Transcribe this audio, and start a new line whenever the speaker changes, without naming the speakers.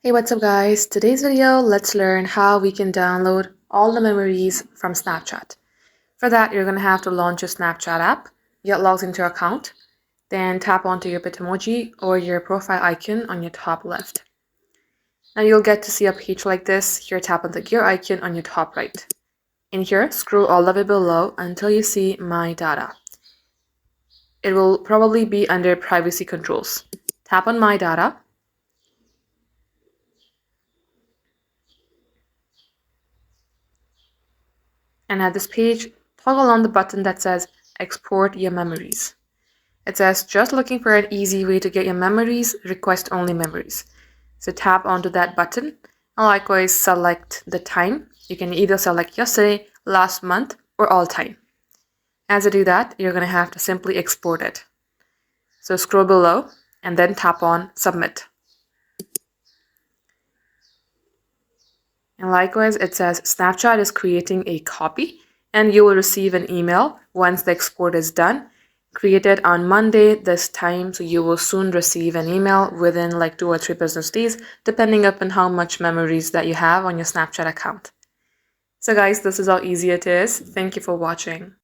Hey, what's up guys? Today's video, let's learn how we can download all the memories from Snapchat. For that, you're going to have to launch your Snapchat app, get logged into your account, then tap onto your Bitmoji or your profile icon on your top left. Now you'll get to see a page like this. Here, tap on the gear icon on your top right. In here, scroll all the way below until you see My Data. It will probably be under Privacy Controls. Tap on My Data. And at this page, toggle on the button that says Export Your Memories. It says just looking for an easy way to get your memories, request only memories. So tap onto that button and likewise select the time. You can either select yesterday, last month, or all time. As you do that, you're going to have to simply export it. So scroll below and then tap on Submit. And likewise, it says Snapchat is creating a copy and you will receive an email once the export is done. Created on Monday this time, so you will soon receive an email within like 2 or 3 business days, depending upon how much memories that you have on your Snapchat account. So guys, this is how easy it is. Thank you for watching.